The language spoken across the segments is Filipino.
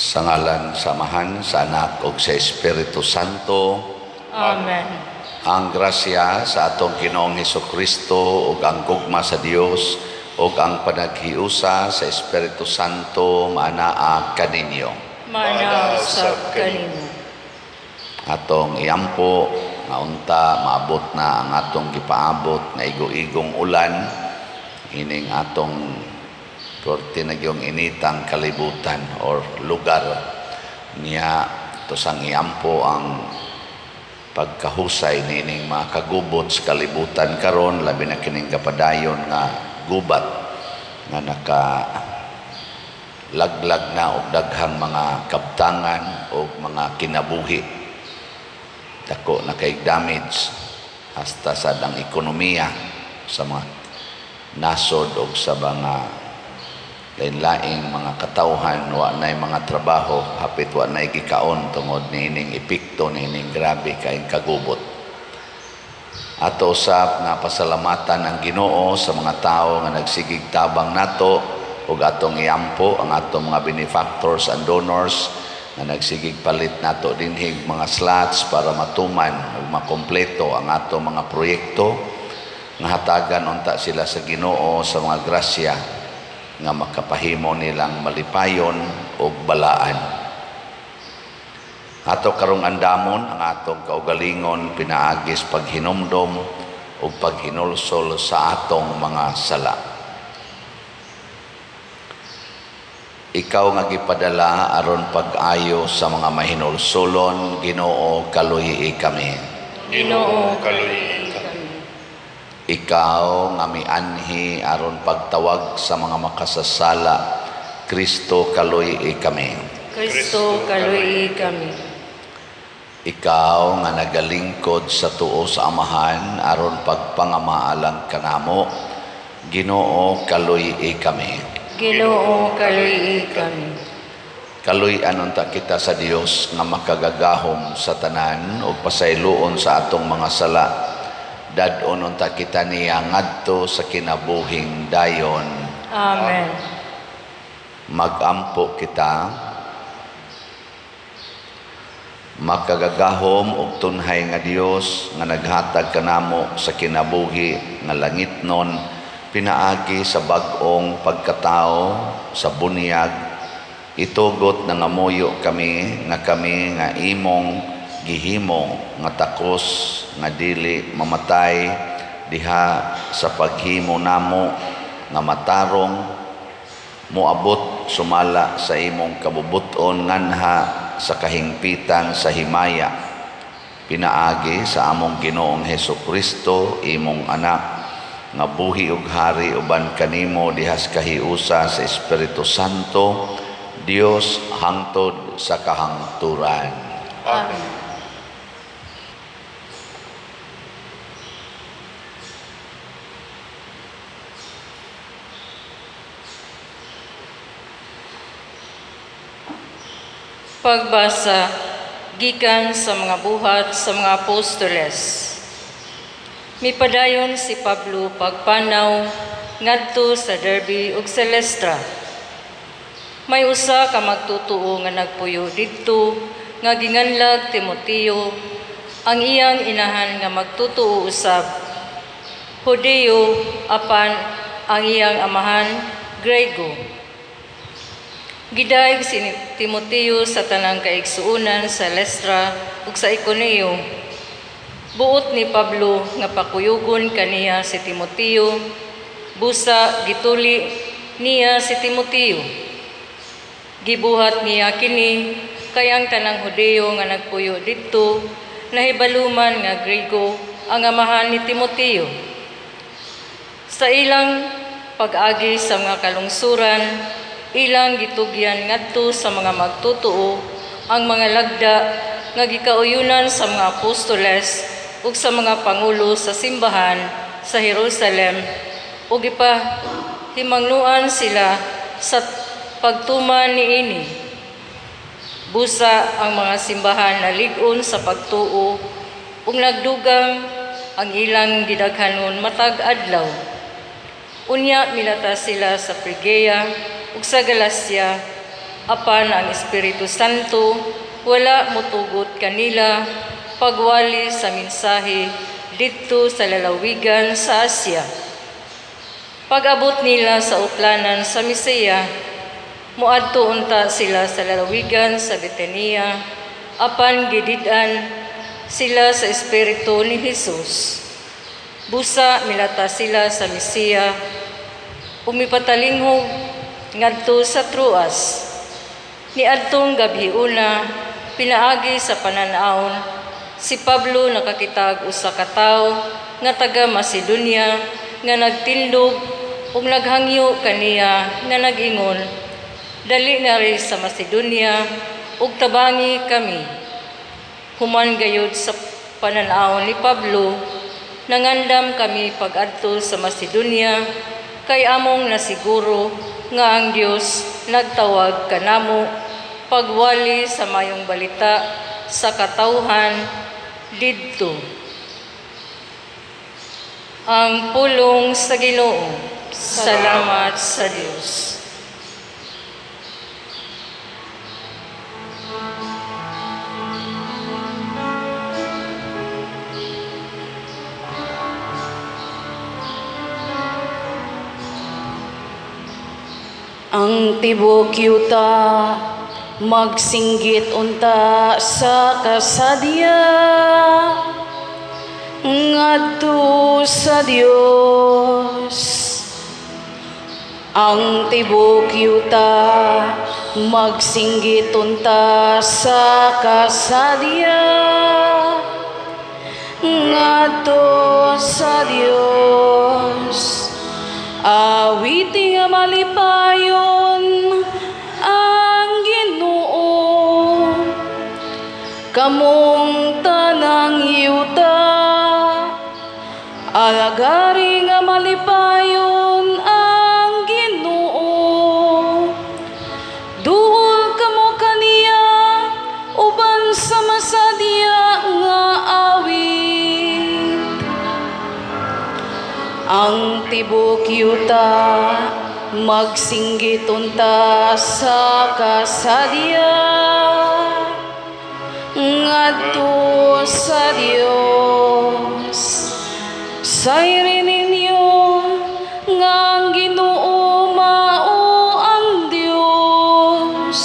Sa ngalan samahan sa Anak ug sa Espiritu Santo. Amen. Ang grasya sa atong Ginoong Hesukristo ug ang gugma sa Dios ug ang panaghiusa sa Espiritu Santo maanaa kaninyo. Manaw sa kanimo. Atong iampo nga unta maabot na ang atong gipaabot nga igo-igong ulan ining atong porti na yung initang kalibutan or lugar niya tosang iampo ang pagkahusay nining mga kagubot sa kalibutan karon labi na kining kapadayon nga gubat nga naka laglag na og daghang mga kabtangan o mga kinabuhi dako na kay damage hasta sa dang ekonomiya sa mga nasod o sa mga lain-laing mga katawhan wa nay mga trabaho hapit wa nay gikaon tungod niining epekto niining grabe kay kagubot. Ato usab nga pasalamatan ang Ginoo sa mga tawo nga nagsigig tabang nato ug atong iampo ang atong mga benefactors and donors nga nagsigig palit nato dinhig mga slots para matuman ug makompleto ang atong mga proyekto nga hatagan unta sila sa Ginoo sa mga grasya nga makapahimo nilang malipayon o balaan. Ato karong andamon ang atong kaugalingon pinaagis paghinumdom o paghinulsol sa atong mga sala. Ikaw nga gipadala aron pag-ayo sa mga mahinulsolon, Ginoo kaluyi kami. Ginoo kaluyi. Ikaw nga mianhi aron pagtawag sa mga makasasala, Kristo kaluy kami. Kristo kaluyi kami. Ikaw nga nagalingkod sa tuo sa Amahan aron pagpangamaalang kanamo, Ginoo kaluy kami. Ginoo kaluyi kami. Kaluy-an unta kita sa Dios nga makagagahom sa tanan o pasayloon sa atong mga sala. Dadon unta kita niya ngadto sa kinabuhing dayon. Amen. Magampo kita makagagahom ug tunhay nga Dios nga naghatag kanamo sa kinabuhi nga langitnon pinaagi sa bag-ong pagkatao sa bunyag itugot na ngamuyo kami nga imong gihimo nga takos nga dili mamatay diha sa paghimo namo nga matarong moabot sumala sa imong kabubuton nganha sa kahingpitan sa himaya pinaagi sa among Ginoong Hesukristo imong anak nga buhi ug hari uban kanimo diha sa kahiusa sa Espiritu Santo Dios hangtod sa kahangturan. Amen. Pagbasa gikan sa mga buhat sa mga apostoles. Mipadayon si Pablo pagpanaw ngadto sa Derbe ug sa Listra. May usa ka magtutuo nga nagpuyo didto nga ginganlag Timoteo ang iyang inahan nga magtutuo usab. Hudeo apan ang iyang amahan Grego. Gidayeg si Timoteo sa tanang kaigsuunan sa Listra ug sa Iconio. Buot ni Pablo nga pakuyugon kaniya si Timoteo, busa gituli niya si Timoteo. Gibuhat niya kini kay ang tanang Hudeo nga nagpuyo didto nahibaluman nga Grego ang amahan ni Timoteo. Sa ilang pag-agi sa mga kalungsuran, ilang gitugyan ngadto sa mga magtutuo ang mga lagda nga gikauyunan sa mga apostoles ug sa mga pangulo sa simbahan sa Jerusalem ug ipahimangnuan sila sa pagtuman niini. Busa ang mga simbahan nalig-on sa pagtuo ug nagdugang ang ilang gidaghanon matag adlaw. Unya milata sila sa Phrygia ug sa Galacia apan ang Espiritu Santo wala motugot kanila pagwali sa mensahe didto sa lalawigan sa Asya. Pag-abot nila sa utlanan sa Misaya, muadto unta sila sa lalawigan sa Betania, apan gididan sila sa Espiritu ni Jesus. Busa milata sila sa Misaya, umipatalingog ngadto sa Troas. Niadtong gabi-una, pinaagi sa pananaon, si Pablo nakakitag usa ka tawo nga taga Macedonia nga nagtindog ug naghangyo kaniya nga nag-ingon, dali na rin sa Macedonia ug tabangi kami. Human gayud sa pananaon ni Pablo, nangandam kami pag-adto sa Macedonia kay among nasiguro nga ang Dios nagtawag kanamo pagwali sa mayong balita sa katawhan didto. Ang pulong sa Ginoo. Salamat sa Dios. Ang tibok yuta magsinggit unta sa kasadya ngadto sa Dios. Ang tibok yuta magsinggit unta sa kasadya ngadto sa Dios. Awiti nga malipayon ang Ginoo, kamong tanang yuta. Alagari nga malipayon ang Ginoo, duol kamo kaniya uban sa masadya nga awit. Ang tibok yuta magsinggit unta sa kasadya ngadto sa Dios. Sayri ninyo nga ang Ginoo mao ang Dios.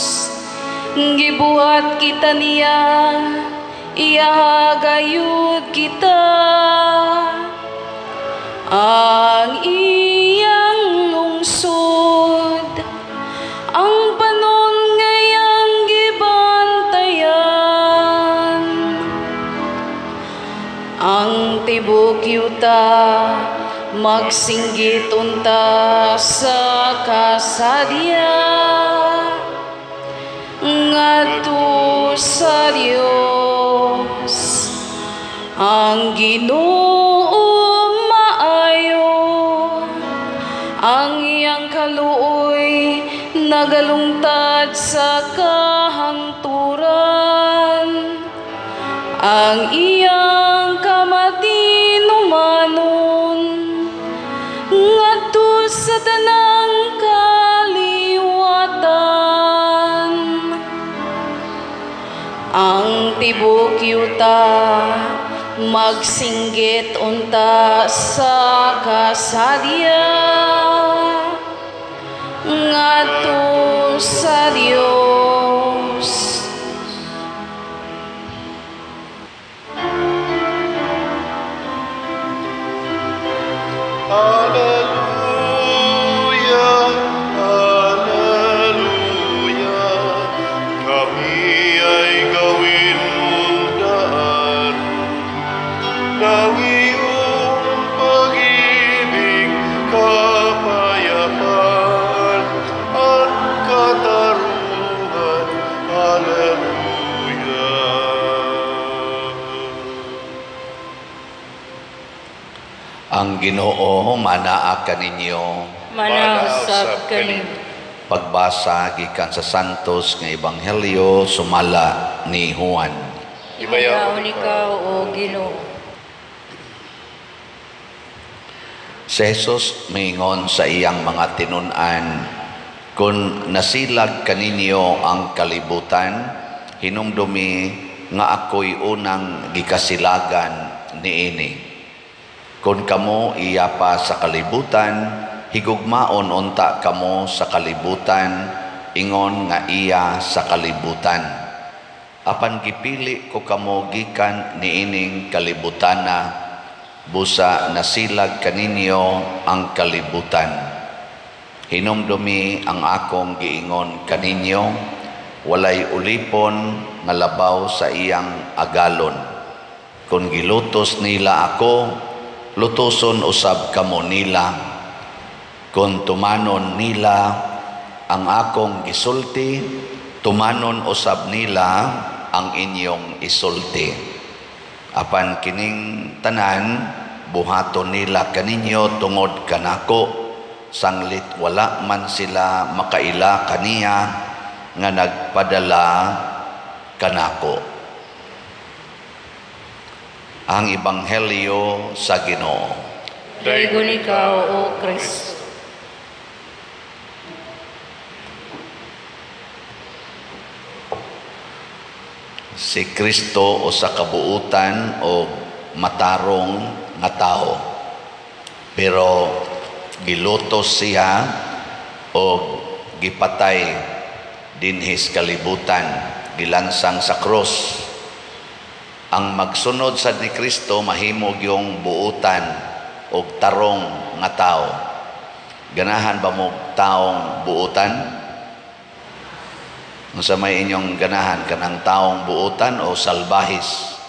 Gibuhat kita niya, iya gayud kita. Ang iyang lungsod, ang panon ngayang gibantayan. Ang tibok yuta magsinggit unta sa kasadya ngadto sa Dios. Ang Ginoo ang iyang kaluoy nagalungtad sa kahangturan. Ang iyang kamatinumanon ngadto sa tanang kaliwatan. Ang tibok yuta magsinggit unta sa kasadya ngadto sa Dios. Hallelujah, hallelujah. Kami ay gawin mong daan ng iyong pag-ibig, kapayapaan at katarungan. Hallelujah. Ang Ginoo manaa kaninyo. Manausap kanin. Pagbasa gikan sa Santos nga Ebanghelyo sumala ni Juan. Imayaon ikaw o Ginoo. Si Jesus mingon sa iyang mga tinun-an, Kung nasilag kaninyo ang kalibutan, hinumdumi nga ako'y unang gikasilagan niini. Kung kamo iya pa sa kalibutan, higugmaon unta kamo sa kalibutan, ingon nga iya sa kalibutan. Apan gipili ko kamo gikan niining kalibutana, busa nasilag kaninyo ang kalibutan. Hinumdumi ang akong giingon kaninyo, walay ulipon nga labaw sa iyang agalon. Kung gilutos nila ako, lutoson usab kamo nila. Kung tumanon nila ang akong gisulti, tumanon usab nila ang inyong isulti. Apan kining tanan, buhaton nila kaninyo tungod kanako, sanglit wala man sila makaila kaniya nga nagpadala kanako. Ang Ebanghelyo sa Ginoo. Daygon ikaw, O Kristo. Si Kristo o sa kabuutan o matarong nga tao. Pero gilutos siya o gipatay dinhis kalibutan, gilansang sa krus. Ang magsunod sa ni Kristo mahimog yung buutan o tarong nga tao. Ganahan ba mo taong buutan? Kung sa may inyong ganahan ka ng taong buutan o salbahis?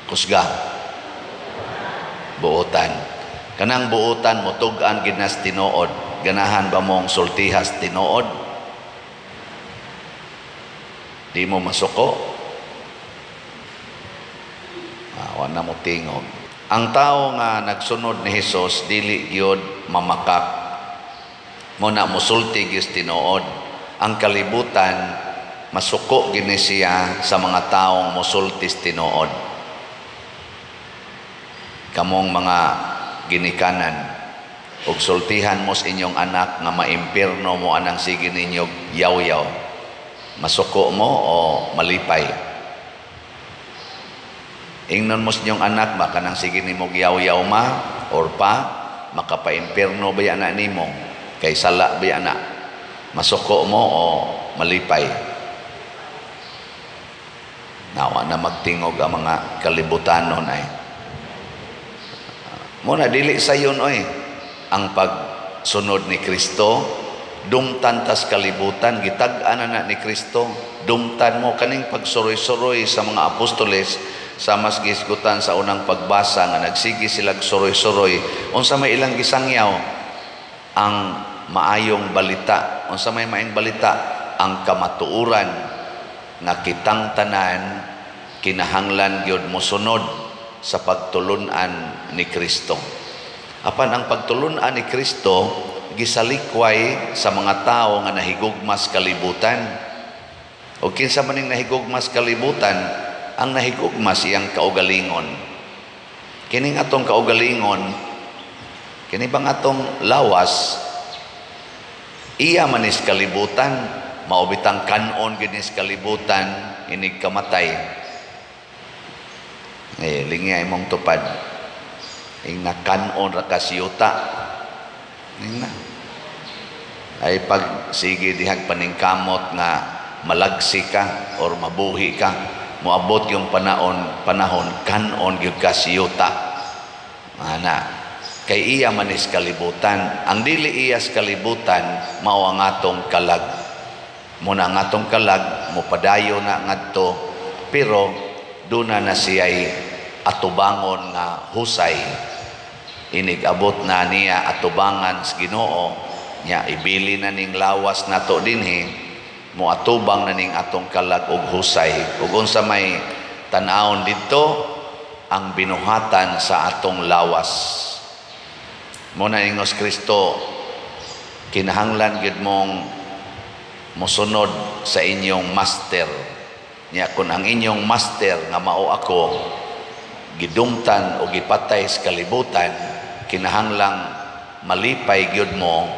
Kusga. Buutan. Kanang buutan mo tugan ginas tinuod. Ganahan ba mong sultihas tinuod? Di mo masuko? Awan na mo tingog. Ang tao nga nagsunod ni Hesus dili gyud mamakak. Muna musulti gyud tinuod. Ang kalibutan masuko gini siya sa mga taong musultis tinuod. Kamong mga ginikanan ug sultihan mo sa inyong anak nga maimpirno mo anang sige ninyo yaw-yaw, masuko mo o malipay? Ingnon mo sa inyong anak ba kanang sige nimo yaw-yaw ma or pa makapaimpirno ba yan na nimo kay sala ba yan na, masuko mo o malipay? Nawa na magtingog ang mga kalibutanon ay muna dili sayon oy ang pagsunod ni Kristo. Dumtan tas kalibutan, gitag-an na ni Kristo. Dumtan mo kaning pagsuroy-suroy sa mga apostoles sa mas gisgutan sa unang pagbasa nga nagsigi sila suroy-suroy. Unsa may ilang gisangyaw? Ang maayong balita. Unsa may maayong balita? Ang kamatuuran nga kitang tanan kinahanglan gyud mosunod sa pagtulunan ni Kristo. Apan ang pagtulunan ni Kristo gisalikway sa mga tao nga nahigugmas kalibutan. O kinsa maning nahigugmas kalibutan, ang nahigugmas iyang kaugalingon. Kining atong kaugalingon, kini bang atong lawas, iya manis kalibutan, maubitang kanon ginis kalibutan, inig kamatay. Lingya imong tupad ing nakanon ra kasiyuta ning na ay pag sige dihag paningkamot nga malagsi ka or mabuhi ka, moabot yung panahon kanon gyud kasiyuta ana kay iya manis kalibutan. Ang dili iyas kalibutan mao ang atong kalag. Muna ang atong kalag mopadayo na ngadto, pero duna na siya'y atubangon nga husay. Inig abot na niya atubangan sa Ginoo, niya ibili na ning lawas nato dinhi, mo atubang na ning atong kalag og husay. Ug unsa may tan-awon didto, ang binuhatan sa atong lawas. Muna ingos Kristo, kinahanglan gyud mong mosunod sa inyong master. Nya kung ang inyong master nga mao ako gidumtan o gipatay sa kalibutan, kinahanglang malipay gyud mo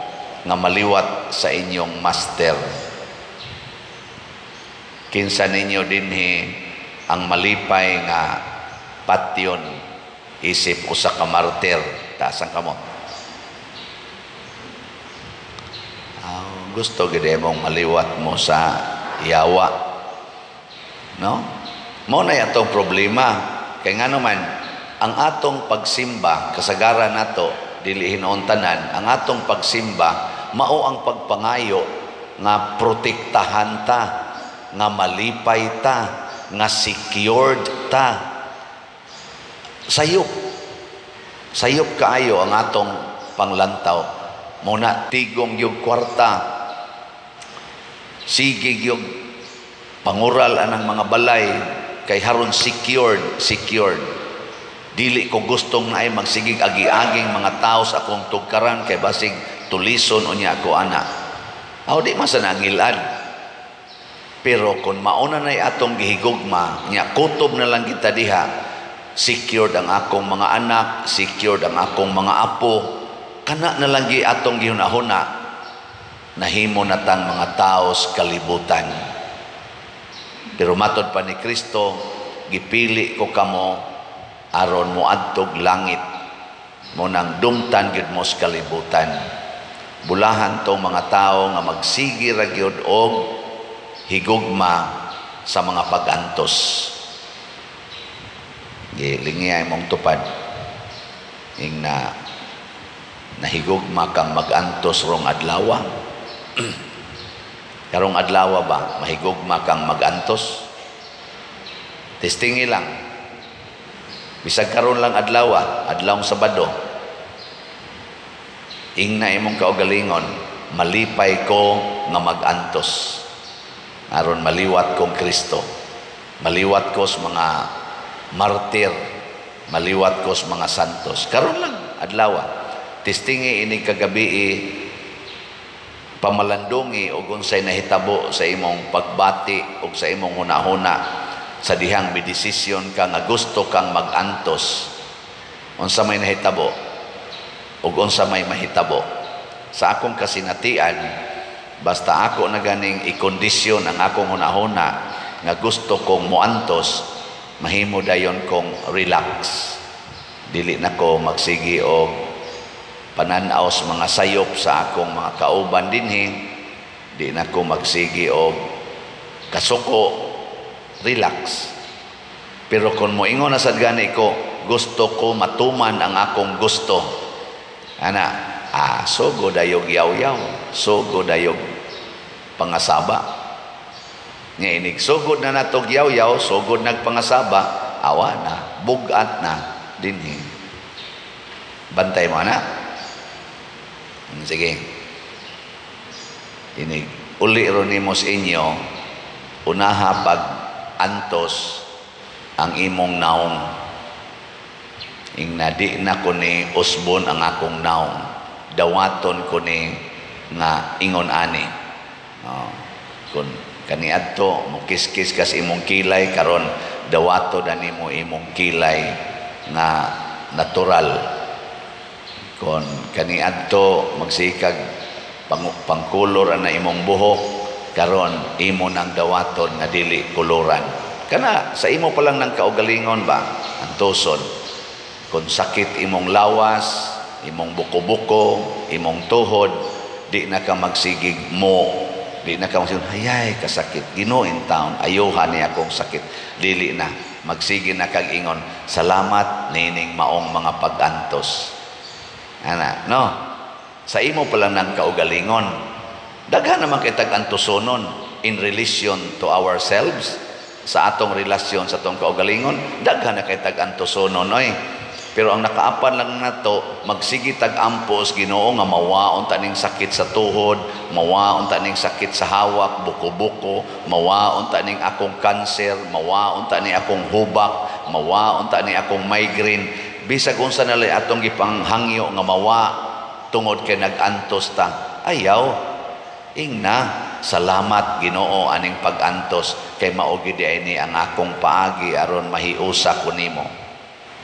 nga maliwat sa inyong master. Kinsa ninyo dinhi ang malipay nga patyon isip usa ka martir. Tasan ka mo? Gusto gid mong maliwat mo sa yawa, no? Mao na atong problema kay ngano man ang atong pagsimba kasagaran nato dili hinuon tanan. Ang atong pagsimba mao ang pagpangayo nga protektahan ta, nga malipay ta, nga secured ta. Sayop kaayo ang atong panglantaw. Muna tigong yung kwarta, sigig yung pangural anang mga balay, kay haron secured. Dili ko gustong na ay magsigig agi-aging mga tao sa akong tugkaran, kay basig tulison unya ako ana. Aw di man sa nangilad. Pero kung mauna na atong gihigugma, nya kutob na lang kita diha, secured ang akong mga anak, secured ang akong mga apo, kana na lang atong gihunahuna, nahimo na tang mga tao sa kalibutan. Pero matod pa ni Kristo, gipili ko kamo aron mo adtog langit, mo nang dumtan gyud mo sa kalibutan. Bulahan tong mga tao nga magsigi ra gyud og higugma sa mga pag-antos. Gilingiyay mong tupad ing nahigugma kang mag-antos rong adlaw. Karong adlaw ba mahigugma kang mag-antos? Testingi lang. Bisag karon lang adlawng Sabado. Ing na imong kaugalingon, malipay ko nga mag-antos. Aron maliwat kong Kristo. Maliwat ko sa mga martir, maliwat ko sa mga santos. Karon lang adlaw. Testingi ini kagabi pamalandungi o unsay nahitabo sa imong pagbati o sa imong hunahuna sa dihang bidesisyon ka nga gusto kang mag-antos. Unsa may nahitabo o unsa may mahitabo sa akong kasinatian, basta ako na ganing ikondisyon ang akong hunahuna nga gusto kong muantos, mahimo dayon kong relax. Dili na ko magsigi og pananaw sa mga sayop sa akong mga kauban dinhi. Di na ko magsigi og kasuko, relax. Pero kung moingon na sad gani ko, gusto ko matuman ang akong gusto. Sogo dayog yaw-yaw, sogo dayog pangasaba. Nga inig sugod na natog yaw-yaw, sugod nagpangasaba, awa na, bugat na dinhi. Bantay mo na. Sige. Inig uli ron nimo sa inyo, unaha pag antos ang imong naong. Ing nadi na ko ni usbon ang akong naong. Dawaton ko ni nga ingon ani. Kung kaniadto mo kiskis kas imong kilay, karon dawato na nimo imong kilay nga natural. Kung kaniadto magsikag pangkulor na imong buhok, karon imo nang dawaton nga dili kuluran. Kana sa imo pa lang ng kaugalingon ba antoson. Kung sakit imong lawas, imong buko-buko, imong tuhod, di na ka magsigig mo, di na ka magsigig, hayay kasakit, Ginoo in town, ayuhan niya akong sakit, dili na, magsige na kag ingon, salamat nining maong mga pag-antos. No? Sa imo pa lang ng kaugalingon, daghan naman kitag antosonon in relation to ourselves, sa atong relasyon sa atong kaugalingon, daghan na kitag antosonon, oy. Pero ang nakaapan lang na to, magsigi tag-ampos, Ginoo nga mawaon taning sakit sa tuhod, mawaon taning sakit sa hawak, buko-buko, mawaon taning akong cancer, mawaon taning akong hubak, mawaon taning akong migraine. Bisag unsa na lay atong gipanghangyo nga mawa tungod kay nag-antos ta. Ayaw, ingna, salamat Ginoo aning pag-antos, kay mao gid ini ang akong paagi aron mahiusa ko nimo.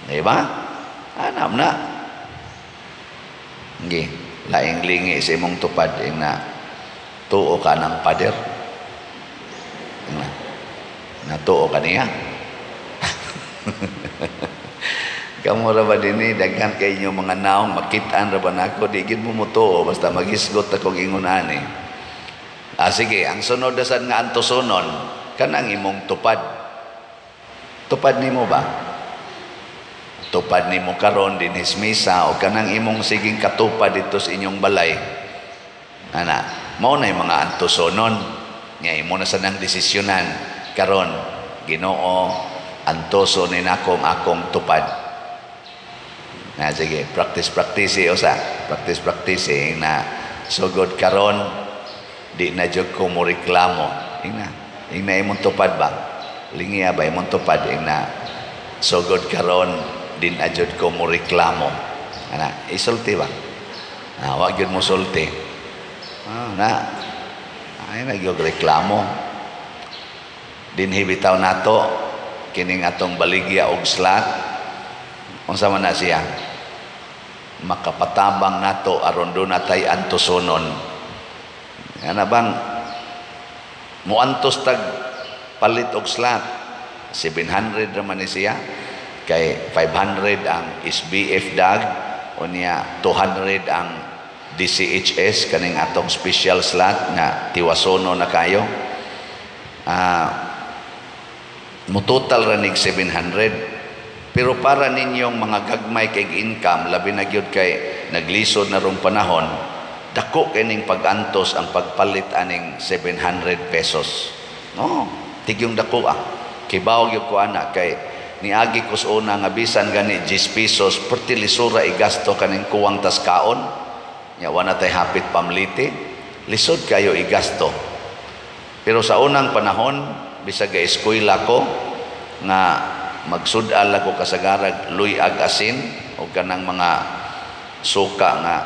Di ba? Anam na. Ngi, laing lingi sa imong tupad na tuo ka ng pader. Na tuo ka niya. Kamu ra ba dinhi daghan kay inyo mga naong makitaan ra ba nako di gid mo mutuo basta magisgot akong ingon ani. Sige, ang sunod na sad nga antusonon kanang imong tupad. Tupad nimo ba? Tupad nimo karon dinhi misa o kanang imong siging katupad dito sa inyong balay. Ana, mao na yung mga antusonon. Nga imo na sa nang desisyonan karon Ginoo antuso ni nakong akong tupad. Sige, practice usa. Practice na sugod karon di na jud ko mo reklamo. Ingna imong tupad ba? Lingiya ba imong tupad ingna sugod karon din ajud ko mo reklamo. Ana, isulti ba? Wa gyud mo sulti. Ay nagyog reklamo. Dinhi bitaw nato kining atong baligya og slat. Unsa man na siya? Makapatabang nato aron do natay antusonon. Ana bang muantos tag palit og slot 700 raman ni siya kay 500 ang SBF dag unya 200 ang DCHS kaning atong special slot nga tiwasono na kayo. Mo total ranig 700. Pero para ninyong mga gagmay kay income, labi na gyud kay naglisod na rong panahon, dako kining pag-antos ang pagpalit aning 700 pesos. No, tigyong dako Kibaw gyud ko ana kay niagi ko sa una nga bisan gani 10 pesos perti lisura igasto kaning kuwang tas kaon. Nya wala tay hapit pamliti, lisod kayo igasto. Pero sa unang panahon, bisag eskwela ko nga magsudal ako kasagarag luyag asin o kanang mga suka nga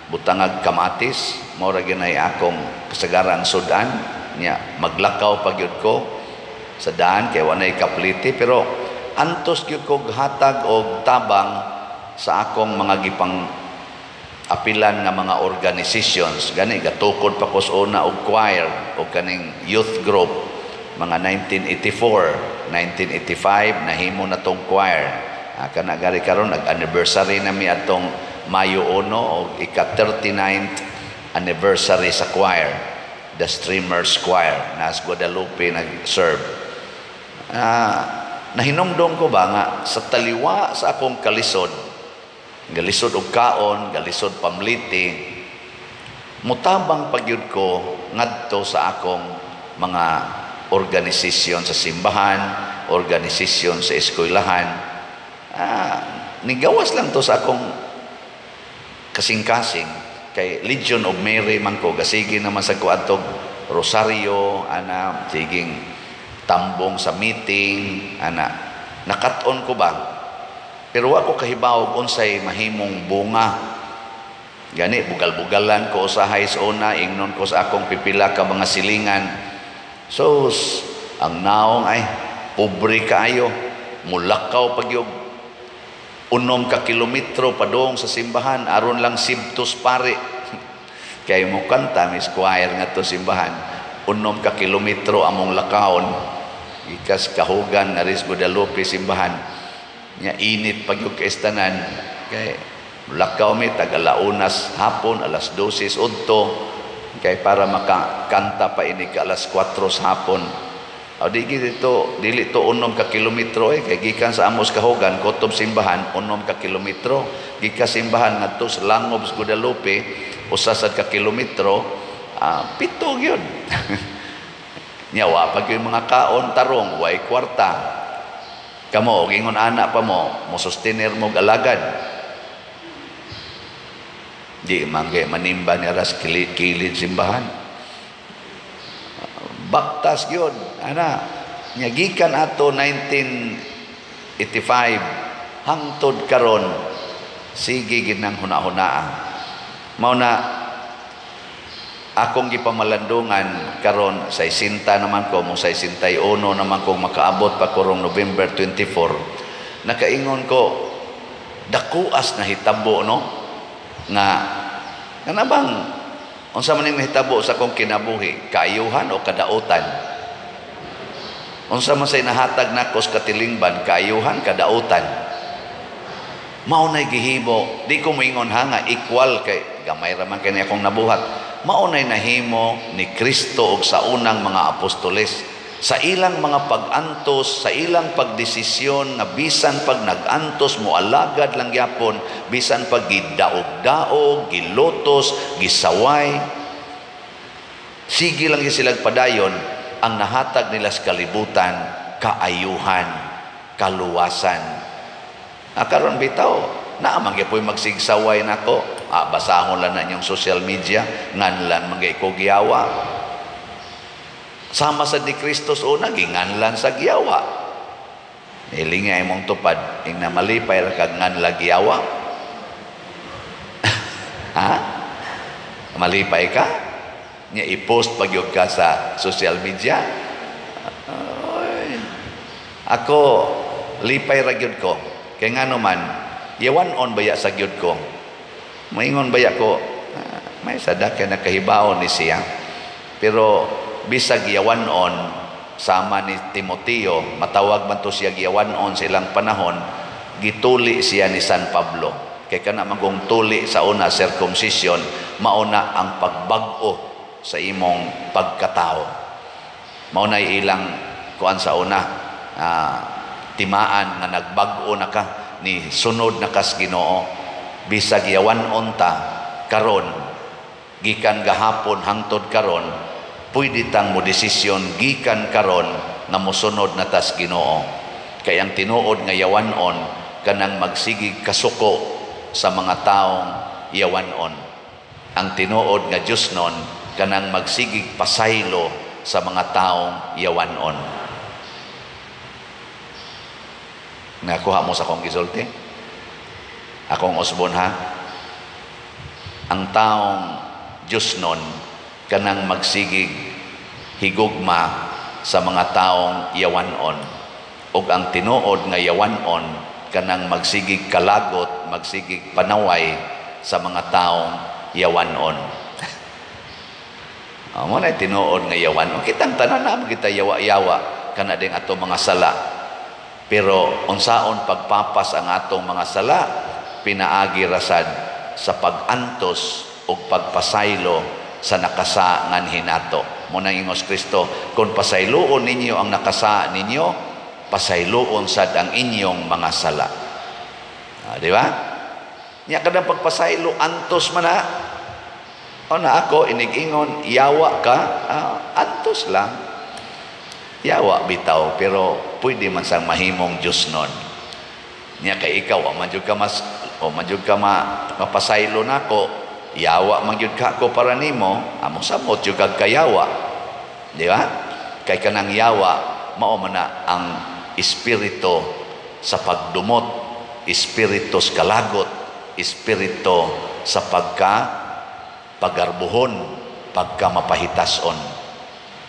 butangag kamatis mao ra ginay akong kasagarang sudan nya maglakaw pagyud ko sa daan kay wanay kapliti pero antos gyud ko hatag og tabang sa akong mga gipang apilan nga mga organizations gani gatukod pa ko sa una og choir o kaning youth group mga 1984 1985 nahimo na tong choir. Kana gari karon nag-anniversary na mi atong Mayo 1 o ika-39th anniversary sa choir, the Streamers Choir nas Guadalupe nag-serve. Nahinumdum ko ba nga sa taliwa sa akong kalisod, galisod og kaon, galisod pamliti, mutabang pagyud ko ngadto sa akong mga organisasyon sa simbahan, organisasyon sa eskwelahan. Nigawas lang to sa akong kasing-kasing kay Legion of Mary man ko gasigi naman sa kuadtog rosaryo ana siging tambong sa meeting ana nakat-on ko ba pero ako kahibaw unsay mahimong bunga gani bugal-bugalan ko usahay sa una ingnon ko sa akong pipila ka mga silingan. So, ang naong ay pobre kaayo, mulakaw pagyog 6 ka kilometro padong sa simbahan, aron lang sibtos pare. Kay mo kanta, Miss Choir nga to simbahan, 6 ka kilometro among lakaon, ikas kahugan, naris Guadalupe simbahan, nya init pagyog kaistanan, kay lakaw mi, tagalaunas hapon, alas 12 udto, kay para makakanta pa ini ka alas 4 sa hapon. Dili to 6 ka kilometro kay gikan sa amos kahugan kutob simbahan 6 ka kilometro gikan simbahan ngadto sa Langob Guadalupe usa sad ka kilometro 7 gyud. Nyawa pag yung mga kaon tarong way kwarta. Kamo gingon ana pa mo sustenir mo alagad. Di mangge manimba ni aras kilid simbahan. Baktas gyud ana nyagikan ato 1985 hangtod karon sige gid nang hunahunaa. Mao na akong gipamalandungan karon sa 60 naman ko mo sa 61 naman kong makaabot pa kurong November 24 nakaingon ko dakuas na hitabo no nga bang unsa man ning mahitabo sa kong kinabuhi, kaayuhan o kadautan? Unsa man say nahatag nako sa katilingban, kaayuhan, kadautan? Mao nay gihimo, di ko moingon ha nga equal kay gamay ra man kani akong nabuhat. Mao nay nahimo ni Kristo og sa unang mga apostoles. Sa ilang mga pag-antos, sa ilang pagdesisyon na bisan pag nag-antos mo alagad lang yapon, bisan pag gidaog-daog, gilotos, gisaway, sige lang silang padayon, ang nahatag nila sa kalibutan, kaayuhan, kaluwasan. Karon bitaw, naamang gyapon magsigsaway nako. Basahon lang na inyong social media, nganlan mangay ko giyawa. Sama sa di Kristos una, ginganlan sa giyawa. Ilingay mong tupad, ing na malipay ra kag nganla giyawa. Ha? Malipay ka? Nya i-post pagyog ka sa social media. Ako, lipay ra gyud ko. Kay ngano man, yawan-on baya sa gyud ko. Moingon baya ko, may sadaka na kahibaon ni siya. Pero bisag yawan-on sama ni Timoteo, matawag man to siya yawan-on sa ilang panahon, gituli siya ni San Pablo. Kay kana magong tuli sa una circumcision, mauna ang pagbag-o sa imong pagkatao. Mauna ilang kuan sa una, timaan nga nagbag-o na ka ni sunod na kas Ginoo. Bisag yawan-on ta karon, gikan gahapon hangtod karon, pwede tang mo desisyon gikan karon na mosunod na tas Ginoo. Kay ang tinuod nga yawan-on kanang magsigig kasuko sa mga taong yawan-on. Ang tinuod nga Diosnon kanang magsigig pasaylo sa mga taong yawan-on. Nakuha mo sa akong gisulti? Akong Osbon ha? Ang taong Diosnon kanang magsigig higugma sa mga taong yawan-on, ug ang tinuod nga yawan-on kanang magsigig kalagot, magsigig panaway sa mga taong yawan-on. Mo na tinuod nga yawan-on. Kitang tanan na kita yawa-yawa kana ding ato mga sala. Pero unsaon pagpapas ang atong mga sala, pinaagi rasad sa pag-antos ug pagpasaylo sa nakasa ngan hinato. Muna ingos Kristo, kung pasayloon ninyo ang nakasa ninyo, pasayloon sad ang inyong mga sala. Di ba? Nya kada pagpasaylo antos man na. O na ako inig-ingon, yawa ka, antos lang. Yawa bitaw, pero pwede man sang mahimong Diosnon. Nya kay ikaw, manjud ka mas manjud ka mapasaylo nako, yawa manjud ka ko para nimo, amo samot jud kag kayawa. Di ba? Kay kanang yawa mao man na ang espiritu sa pagdumot, espiritu sa kalagot, espiritu sa pagarbuhon, pagka mapahitason.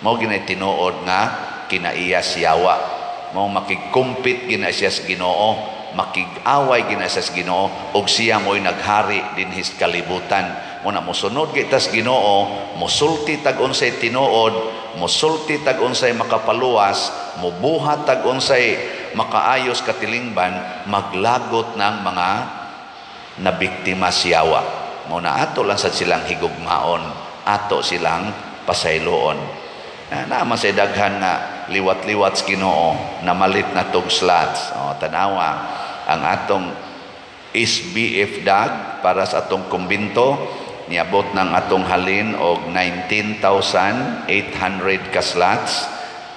Mao ginay tinuod nga kinaiya yawa. Mao makigkumpit gina siya sa Ginoo, makig-away gina siya sa Ginoo, og siya mo'y naghari dinhis kalibutan. Muna mosunod kita sa Ginoo, mosulti tag unsay tinuod, mosulti tag unsay makapaluwas, mobuhat tag unsay makaayos katilingban, maglagot ng mga nabiktima siyawa. Muna ato lang sa silang higugmaon, ato silang pasayloon. Naman sa daghan nga liwat-liwat sa Ginoo na malit na tog slots. Tanawa ang atong SBF dag para sa atong kumbinto, niabot ng atong halin og 19,800 ka slots,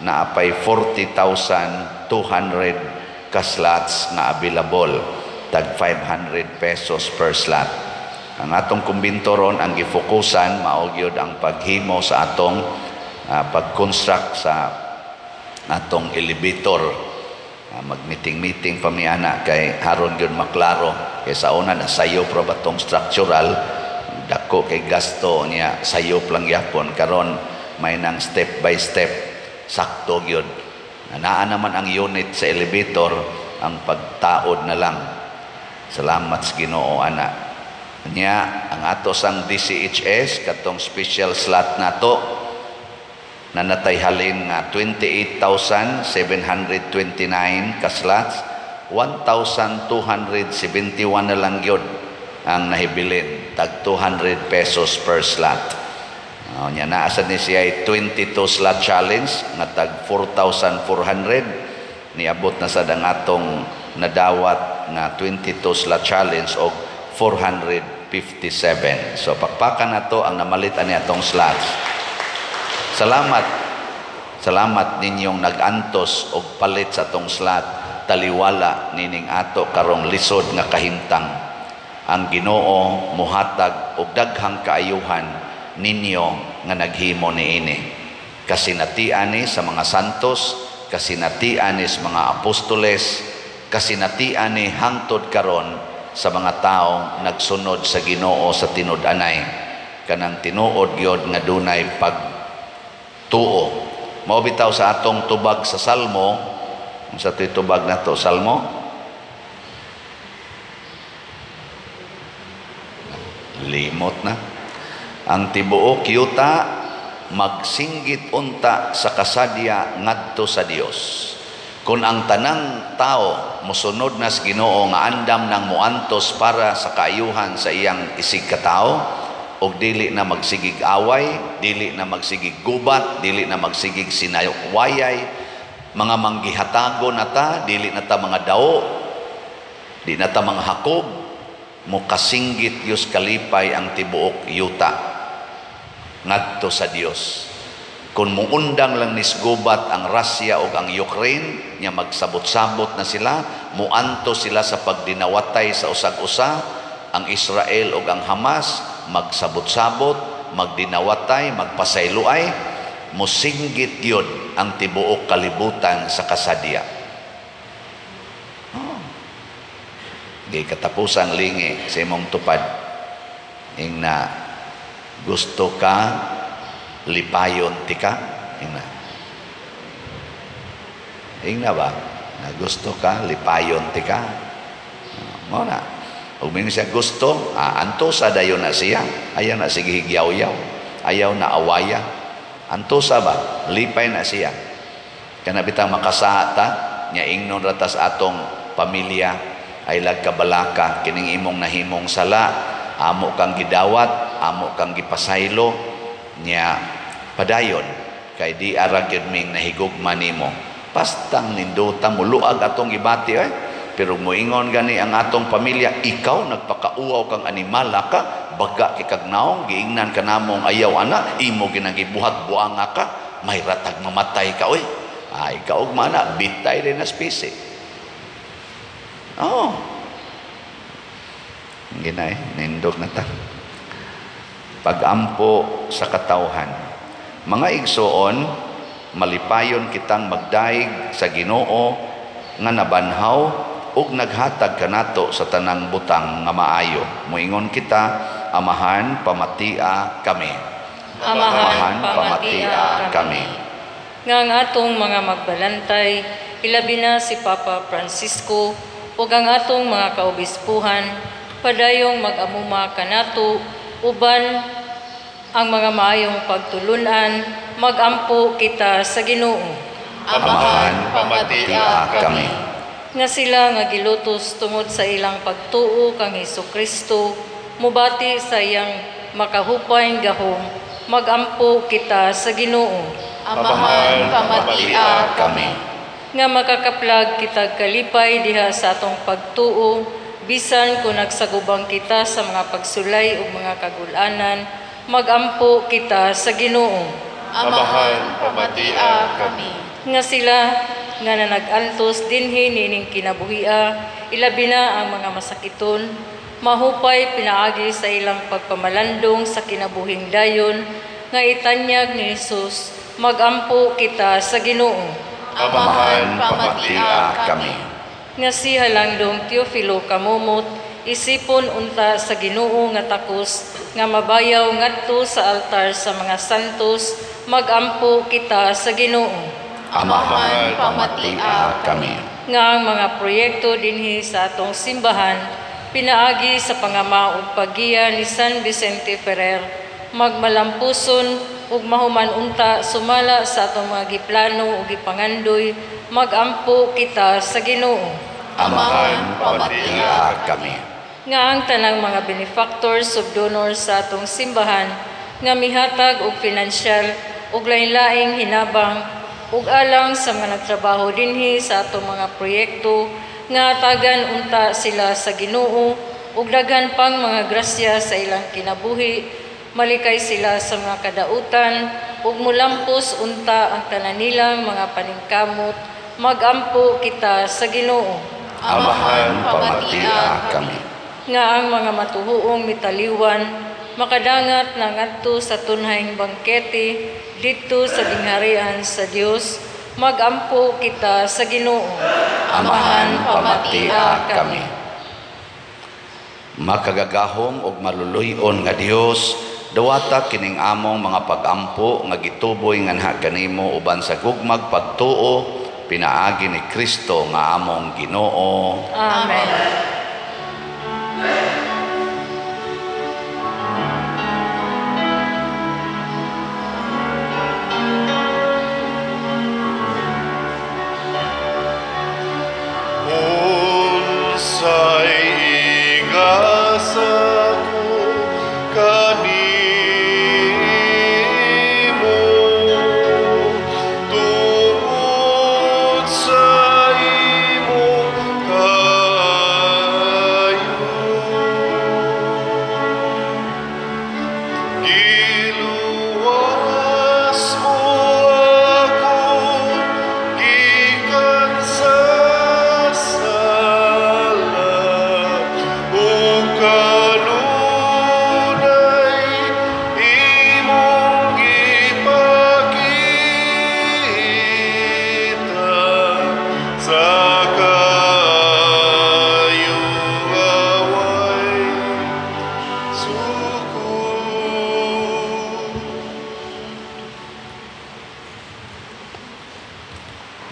na apay 40,200 ka slots nga available, tag 500 pesos per slot. Ang atong kumbinto ron ang gifokusan mao gyud ang paghimo sa atong pag-construct sa atong elevator. Mag-meeting-meeting pamiana kay haron gyud maklaro, kay sa una na sayo pro batong structural, dako kay gasto niya sayop lang yapon. Karon may nang step by step, sakto gyud. Naa naman ang unit sa elevator, ang pagtaod na lang. Salamat sa Ginoo ana. Nya ang ato sang DCHS katong special slot nato na natayhalin nga 28,729 ka slots, 1,271 na lang yun ang nahibilin, tag 200 pesos per slot. Nya naasad ni siya 22 slot challenge nga tag 4,400, niabot na sa dangatong nadawat nga 22 slot challenge og 457. So pakpakan na to ang namalitan ni atong slots. Salamat ninyong nag-antos og palit sa atong slot. Taliwala nining ato karong lisod nga kahimtang. Ang Ginoo muhatag og daghang kaayuhan ninyo nga naghimo niini. Kasinatian ni sa mga santos, kasinatian ni sa mga apostoles, kasinatian ni hangtod karon sa mga taong nagsunod sa Ginoo sa tinud-anay, kanang tinuod gyud nga dunay pagtuo. Mao bitaw sa atong tubag sa Salmo, sa tubag nato Salmo, limot na. Ang tibuok yuta magsinggit unta sa kasadya ngadto sa Dios. Kung ang tanang tao mosunod na sa Ginoo nga andam nang muantos para sa kaayuhan sa iyang isig katao, og dili na magsigig away, dili na magsigig gubat, dili na magsigig sinayawayay, mga manggihatago na ta, dili na ta mga dao, di na ta mga hakob, mukasinggit yus kalipay ang tibuok yuta ngadto sa Dios. Kung muundang lang nisgubat ang Russia o ang Ukraine, niya magsabot-sabot na sila, muanto sila sa pagdinawatay sa usag-usa, ang Israel o ang Hamas, magsabot-sabot, magdinawatay, magpasayloay, musinggit yun ang tibuok kalibutan sa kasadya. Di katapusang lingi sa imong tupad, ing na gusto ka lipayon tika, ingna ba na gusto ka lipayon tika, mo na ug mingon siya gusto antosa dayon na siya, ayaw na sige higyaw-yaw, ayaw na awaya, antosa ba lipay na siya, kana bitang makasata nya ingnon ratas atong pamilya ay lagkabalaka kining imong nahimong sala, amo kang gidawat, amo kang gipasaylo nya padayon kay di ara gyud ming nahigugma nimo, pastang ninduta mo luag atong gibati pero moingon gani ang atong pamilya, ikaw nagpakauaw kang animala ka, baga kay kag naong giingnan ka namong ayaw ana, imo ginagibuhat buanga ka, may ratag mamatay ka ikaw og mana bitay rin na spese. Ginay nindog na ta. Pagampo sa katawhan. Mga igsoon, malipayon kitang magdaig sa Ginoo nga nabanhaw ug naghatag kanato sa tanang butang nga maayo. Moingon kita, amahan pamatia kami. Amahan pamatia kami. Nga ang atong mga magbalantay, ilabi na si Papa Francisco ug ang atong mga kaobispuhan, padayong mag-amuma kanato uban ang mga maayong pagtulunan, magampo kita sa Ginoo. Amahan pamatia kami. Nga sila nga gilutos tungod sa ilang pagtuo kang Hesukristo, mubati sa iyang makahupay gahom, magampo kita sa Ginoo. Amahan pamatia kami. Nga makakaplag kita kalipay diha sa atong pagtuo, bisan kung nagsagubang kita sa mga pagsulay o mga kagulanan, magampo kita sa Ginoo. Amahan pamatia kami. Nga sila nga na nag-antos dinhi nining kinabuhia, ilabi na ang mga masakiton, mahupay pinaagi sa ilang pagpamalandong sa kinabuhing dayon, nga itanyag ni Jesus, magampo kita sa Ginoo. Amahan pamatia kami. Nga si Halangdong Teofilo Kamumot, isipon unta sa Ginoo nga takos, nga mabayaw ngadto sa altar sa mga santos, magampo kita sa Ginoo. Amahan pamatia kami. Nga ang mga proyekto dinhi sa atong simbahan, pinaagi sa pangama ug paggiya ni San Vicente Ferrer, magmalampuson ug mahuman unta sumala sa atong mga giplano ug gipangandoy, magampo kita sa Ginoo. Amahan pamatia kami. Nga ang tanang mga benefactors ug donors sa atong simbahan nga mihatag og pinansyal ug lain-laing hinabang ug alang sa mga nagtrabaho dinhi sa atong mga proyekto nga hatagan unta sila sa Ginoo ug daghan pang mga grasya sa ilang kinabuhi, malikay sila sa mga kadautan ug mulampos unta ang tanan nilang mga paningkamot, magampo kita sa Ginoo. Amahan pamatia kami. Nga ang mga matuhuong mitaliwan makadangat na ngadto sa tunhayng bangkete dito sa dingharian sa Dios, magampo kita sa Ginoo. Amahan pamatia kami. Makagagahom ug maluluy-on nga Dios, dawata kining among mga pagampo nga gituboy nganha kanimo uban sa gugmag pagtuo pinaagi ni Kristo nga among Ginoo. Amen.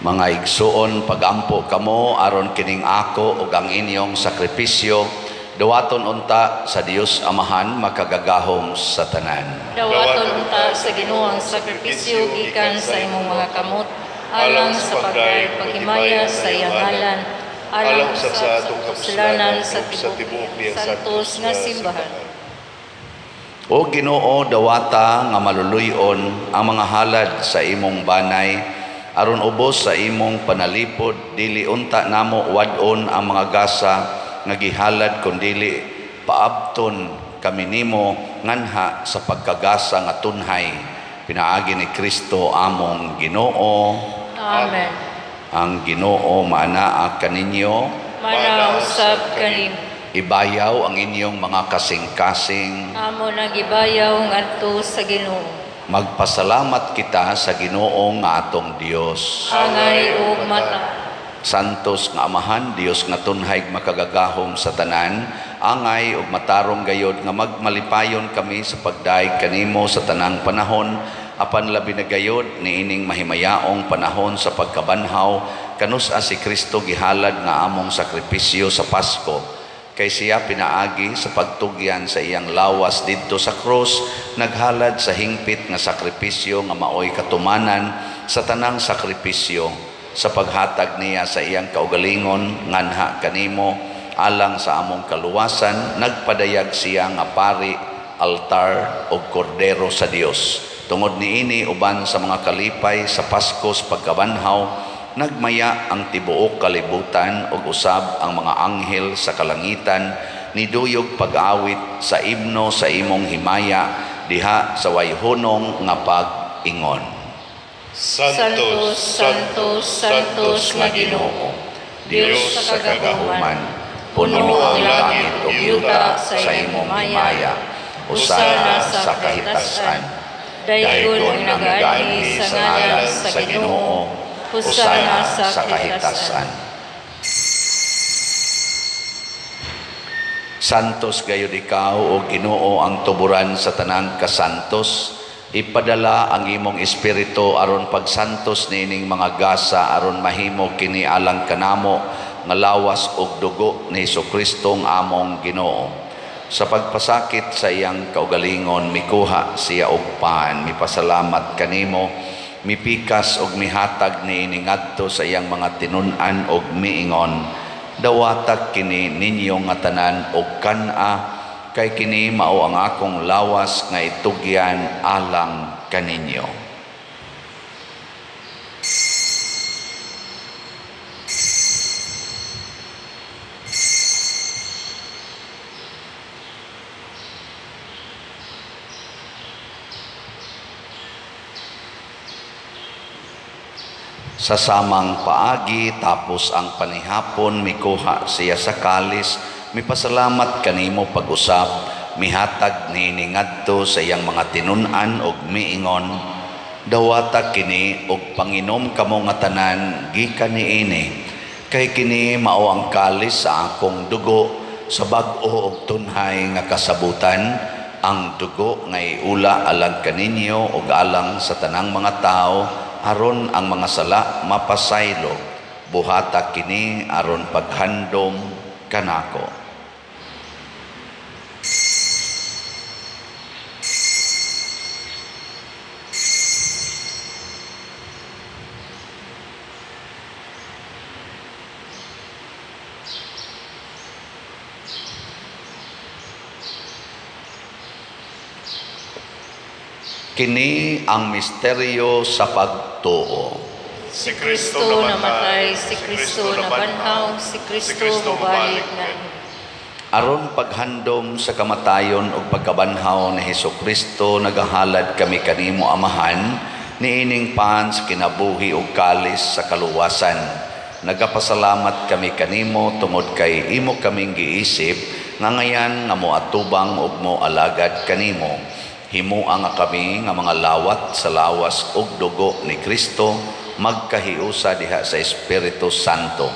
Mga igsuon, pagampo kamo aron kining ako ug ang inyong sakripisyo, dawaton unta sa Dios Amahan makagagahom sa tanan. Dawaton unta sa Ginoo ang sakripisyo gikan sa imong mga kamot, alang sa pagdayeg paghimaya sa iyang ngalan, alang sa atong kasalanan sa tibuok niya santos nga simbahan. O Ginoo, dawata nga maluluy-on ang mga halad sa imong banay, aron ubos sa imong panalipod, dili unta namo wadon ang mga gasa nga gihalad kundili paabton kami nimo nganha sa pagkagasa nga tunhay pinaagi ni Kristo among Ginoo. Amen. Ang Ginoo maanaa kaninyo, manausab kanimo. Ibayaw ang inyong mga kasing-kasing. Amo nagibayaw ngadto sa Ginoo. Magpasalamat kita sa Ginoo nga atong Dios. Angay ug mata. Santos nga Amahan, Dios nga tunhay makagagahom sa tanan, angay ug matarong gayod nga magmalipayon kami sa pagdaig kanimo sa tanang panahon, apan labi na gayod niining mahimayaong panahon sa pagkabanhaw, kanus-a si Kristo gihalad nga among sakripisyo sa Pasko. Kay siya pinaagi sa pagtugyan sa iyang lawas didto sa krus, naghalad sa hingpit nga sakripisyo nga maoy katumanan sa tanang sakripisyo, sa paghatag niya sa iyang kaugalingon nganha kanimo alang sa among kaluwasan, nagpadayag siya nga pari, altar o kordero sa Dios. Tungod niini uban sa mga kalipay sa Paskos pagkabanhaw, nagmaya ang tibuok kalibutan ug usab ang mga anghel sa kalangitan, niduyog pag-awit sa imno sa imong himaya diha sa wayhunong nga pag-ingon. Santos, Santos, Santos nga Ginoo, Dios sa kagahuman, puno ang langit ug yuta sa imong himaya, usana sa kahitasan, daygon ang nagani sa ngalan sa Ginoo, usana sa kahitasan. Santos gayud ikaw o Ginoo ang tuburan sa tanang kasantos, ipadala ang imong espiritu aron pagsantos niining mga gasa aron mahimo kini alang kanamo nga lawas ug dugo ni Hesukristo ang among Ginoo. Sa pagpasakit sa iyang kaugalingon, mikuha siya og paan, mipasalamat kanimo, mipikas og mihatag niini ngadto sa iyang mga tinun-an og miingon, dawatag kini ninyo nga tanan og kan-a, kay kini mao ang akong lawas nga itugyan alang kaninyo. Sa samang paagi tapos ang panihapon, mikuha siya sa kalis, mipasalamat kanimo pag-usap, mihatag niini ngadto sa iyang mga tinun-an og miingon, dawata kini og panginom kamo nga tanan gikan niini, kay kini mao ang kalis sa akong dugo sa bag-o og tunhay nga kasabutan, ang dugo nga iula alang kaninyo ug alang sa tanang mga tao, aron ang mga sala mapasaylo, buhata kini aron paghandom kanako. Kini ang misteryo sa pagtuo. Si Kristo Kristo namatay, si Kristo nabanhaw, si Kristo mabalik na. Aron paghandom sa kamatayon ug pagkabanhaw ni Hesukristo, nagahalad kami kanimo Amahan, niining paan sa kinabuhi ug kalis sa kaluwasan. Nagapasalamat kami kanimo tungod kay imo kaming giisip nga ngayan nga moatubang ug moalagad kanimo. Himuang nga kami nga mga lawat sa lawas ug dugo ni Kristo, magkahiusa diha sa Espiritu Santo.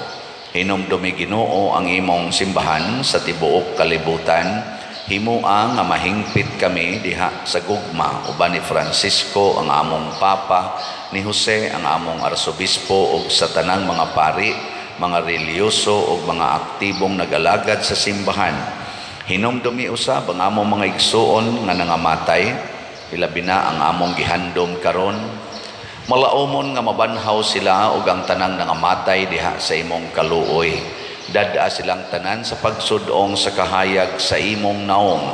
Hinumdumi Ginoo ang imong simbahan sa tibuok kalibutan. Himuang nga mahingpit kami diha sa gugma uban ni Francisco ang among Papa, ni Jose ang among Arsobispo ug sa tanang mga pari, mga reliyoso ug mga aktibong nagalagad sa simbahan. Hinumdumi usab ang among mga igsuon nga nangamatay, ilabi na ang among gihandom karon. Malaumon nga mabanhaw sila ug ang tanang nangamatay diha sa imong kaluoy. Dada silang tanan sa pagsudong sa kahayag sa imong naong.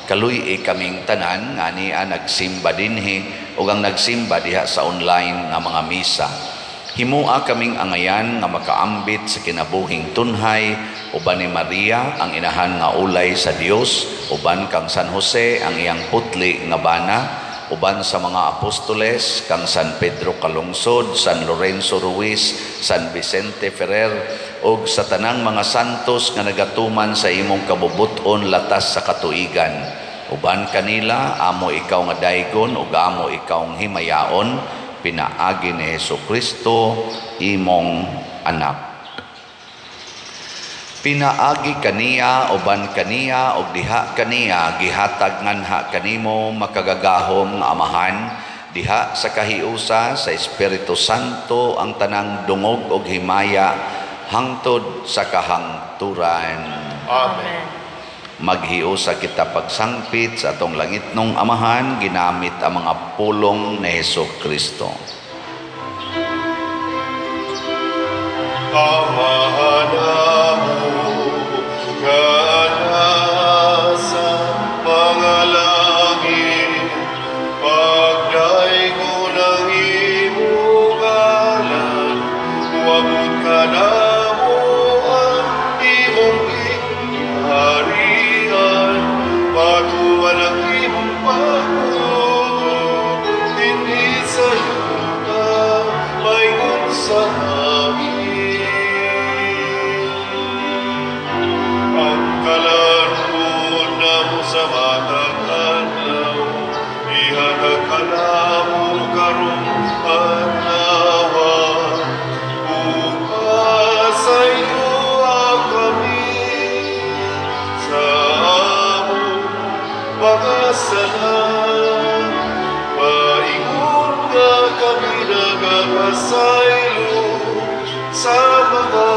Kaluy kaming tanan nga niya nagsimba dinhi ug ang nagsimba diha sa online nga mga misa. Himua kaming angayan nga makaambit sa kinabuhing tunhay, uban ni Maria ang inahan nga ulay sa Dios, uban kang San Jose ang iyang putli nga bana, uban sa mga apostoles kang San Pedro Calungsod, San Lorenzo Ruiz, San Vicente Ferrer, ug sa tanang mga santos nga nagatuman sa imong kabubuton latas sa katuigan. Uban kanila amo ikaw nga daygon ug amo ikaw nga himayaon, pinaagi ni Hesukristo imong anak. Pinaagi kaniya uban kaniya ug diha kaniya gihatag nganha kanimo makagagahom nga Amahan, diha sa kahiusa sa Espiritu Santo ang tanang dungog ug himaya hangtod sa kahangturan. Amen. Maghiusa kita pagsangpit sa atong langitnong Amahan ginamit ang mga pulong ni Hesukristo. Amahan mo, kanasa mga langit, pagdaigo ng imong ngalan, huwag ka na mo ang imong harian, patuwan ang imong pagod, hindi sa yuta, may unsa namin. Ang kalanod na mo sa matang adlaw, ihatag ka na mo karong adlawa, bukas ay duha kami sa among mga sala. Paingon nga kami nagapasaylo sa mga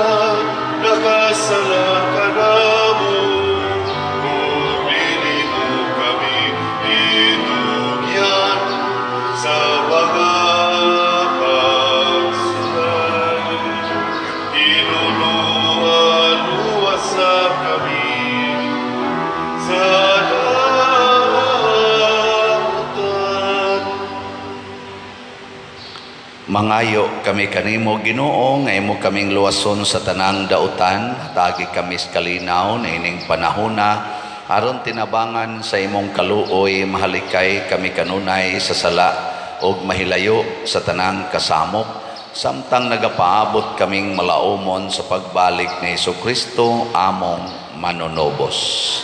Mangayo kami kanimo Ginoo nga imo kaming luwason sa tanang dautan, hatagi kami sa kalinaw na ining panahona aron tinabangan sa imong kaluoy mahalikay kami kanunay sa sala og mahilayo sa tanang kasamok samtang nagapaabot kaming malaumon sa pagbalik ni Hesukristo among manunobos.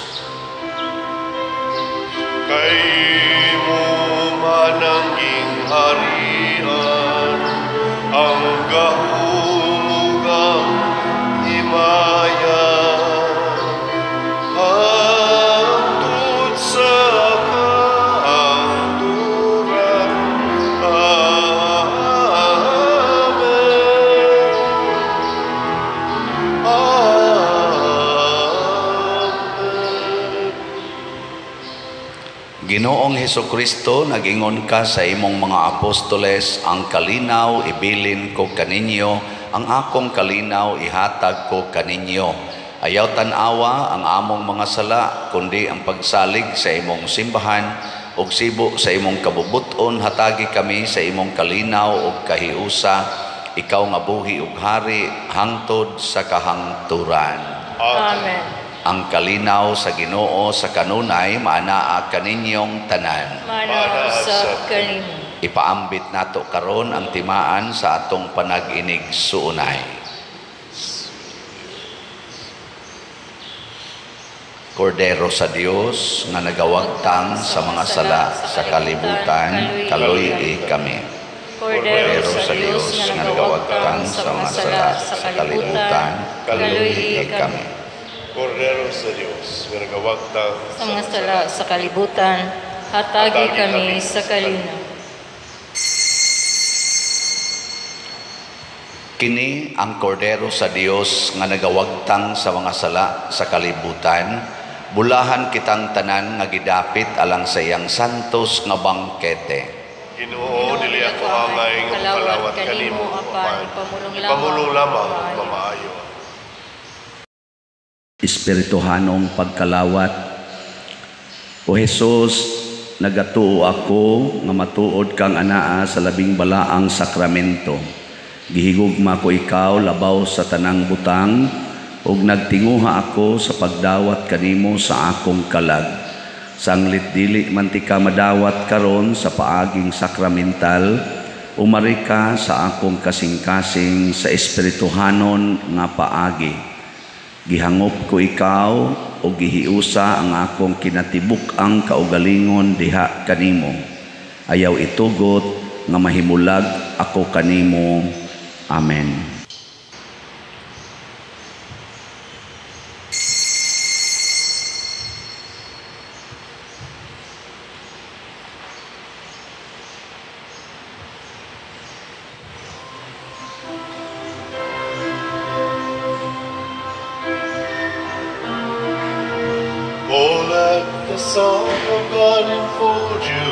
Kay mo mananging harian ang kahulugang himayan hangtod sa kaangturan. Amen. Amen. Ginoong Hesukristo, nag-ingon ka sa imong mga apostoles, ang kalinaw ibilin ko kaninyo, ang akong kalinaw ihatag ko kaninyo. Ayaw tanawa ang among mga sala, kundi ang pagsalig sa imong simbahan, ug sibo sa imong kabubuton, hatagi kami sa imong kalinaw ug kahiusa, ikaw nga buhi ug hari, hangtod sa kahangturan. Amen. Ang kalinaw sa Ginoo sa kanunay maanaa kaninyong tanan. Manaw sa kanimo. Ipaambit nato karon ang timaan sa atong panag-inig suunay. Kordero sa Dios nga nagawagtang sa mga sala sa kalibutan, kaluy kami. Kordero sa Dios nga nagawagtang sa mga sala sa kalibutan, kaluy kami. Kordero sa Diyos, nga nagawagtang Sa mga sala sa kalibutan, hatagi kami sa kalinaw. Kini ang kordero sa Dios nga nagawagtang sa mga sala sa kalibutan, bulahan kitang tanan nga gidapit alang sa iyang santos nga bangkete. Ginoo, dili ako angay nga kalawat kanimo, apan ipamulong lamang mamaayo. Espirituhanong pagkalawat. O Jesus, nagatuo ako nga matuod kang anaa sa labing balaang sakramento. Gihigugma ko ikaw labaw sa tanang butang ug nagtinguha ako sa pagdawat kanimo sa akong kalag. Sanglit dili man ti ka madawat karon sa paaging sakramental, umari ka sa akong kasing-kasing sa espirituhanon nga paagi. Gihangop ko ikaw o gihiusa ang akong kinatibuk ang kaugalingon diha kanimo. Ayaw itugot nga mahimulag ako kanimo. Amen. Oh, let the song of God enfold you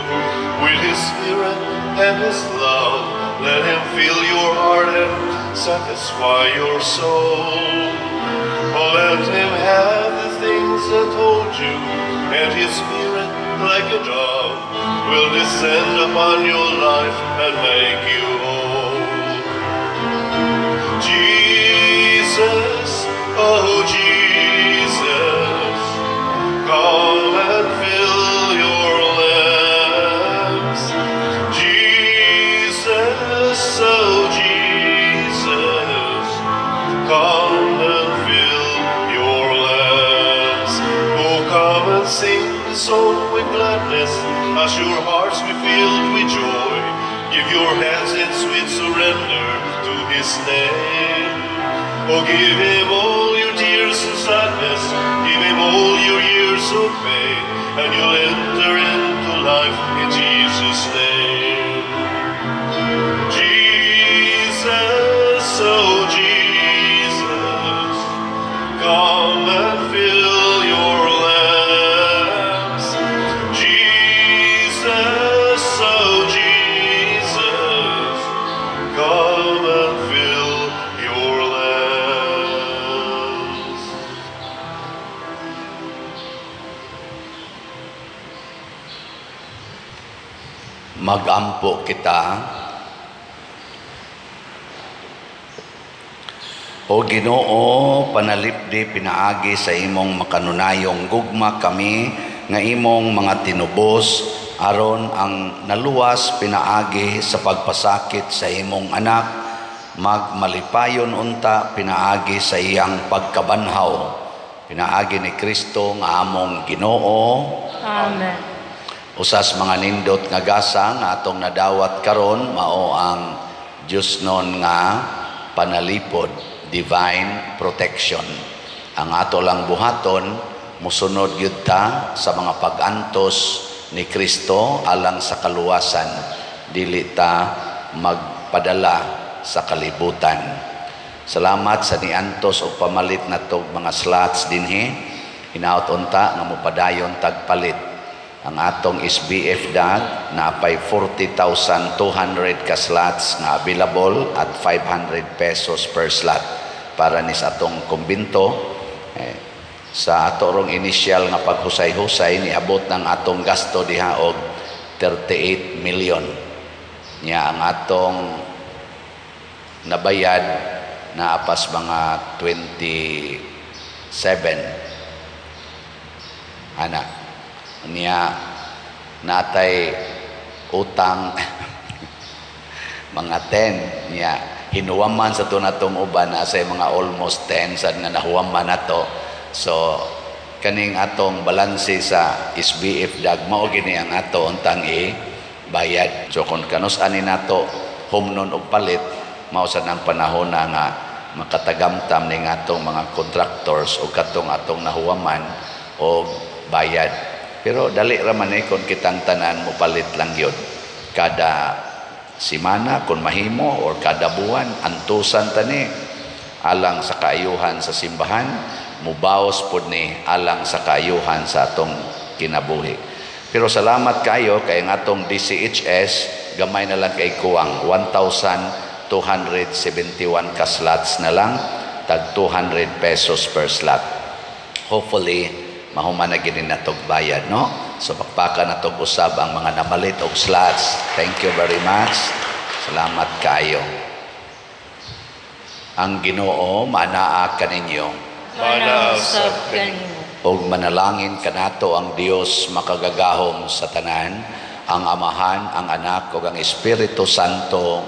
with His Spirit and His love. Let Him fill your heart and satisfy your soul. Oh, let Him have the things that hold you, and His Spirit, like a dove, will descend upon your life and make you whole. Jesus, oh Jesus, come and fill your lamps. Jesus, oh Jesus, come and fill your lamps. Oh, come and sing the song with gladness, as your hearts be filled with joy. Give your hands in sweet surrender to His name. Oh, give Him all your tears and sadness, give Him all your years of pain, and you'll enter into life in Jesus' name. Jesus, oh Jesus, come and fill your lamps. Jesus, oh Jesus, come and fill your lamps. Magampo kita. O Ginoo, panalipdi pinaagi sa imong makanunayong gugma kami nga imong mga tinubos aron ang naluwas pinaagi sa pagpasakit sa imong anak magmalipayon unta pinaagi sa iyang pagkabanhaw. Pinaagi ni Kristo nga among Ginoo. Amen. Usas mga nindot nga gasa nga atong nadawat karon mao ang Dios non nga panalipod, divine protection. Ang ato lang buhaton musunod gyud ta sa mga pag-antos ni Kristo alang sa kaluwasan, dili ta magpadala sa kalibutan. Salamat sa niantos o pamalit na to mga slots dinhi. Hinaut unta nga mopadayon tagpalit. Ang atong SBF DAG na pay 40,200 ka slots nga available at 500 pesos per slot para ni sa atong kumbinto. Sa atorong initial nga paghusay-husay niabot ng atong gasto diha og 38 million. Nya ang atong nabayad na apas mga 27 ana niya natay utang mga 10 niya hinuwaman sa tunatong uban na sa mga almost 10 sad nga nahuwaman nato. So kaning atong balanse sa SBF DAG mao gini ang ato untang bayad. So kung kanus-ani nato humnon og palit mao sa nang panahon na nga makatagamtam ning atong mga contractors o katong atong nahuwaman o bayad. Pero dali ra man kung kitang tanan mo palit lang yun. Kada simana kung mahimo or kada buwan antusan tani alang sa kaayuhan sa simbahan, mubaos pod ni alang sa kaayuhan sa atong kinabuhi. Pero salamat kayo kay ang atong DCHS gamay na lang kay kuwang 1,271 ka slots na lang, tag 200 pesos per slot. Hopefully mahuman na gini natog bayad, no? So pakpaka natog usab ang mga namalit og slots. Thank you very much. Salamat kayo. Ang Ginoo manaa kaninyo. Manausab kanimo. Og manalangin kanato ang Dios makagagahom sa tanan, ang Amahan, ang Anak ug ang Espiritu Santo.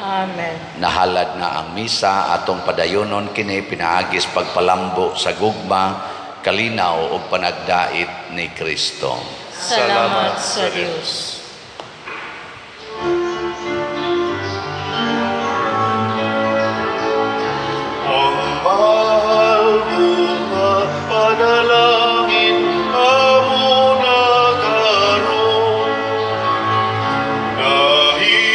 Amen. Nahalad na ang misa atong padayonon kini pinaagis pagpalambo sa gugma kalinaw o panagdait ni Kristo. Salamat sa Dios. Ang mahal mo nga panalangin amo na karon nahiusagin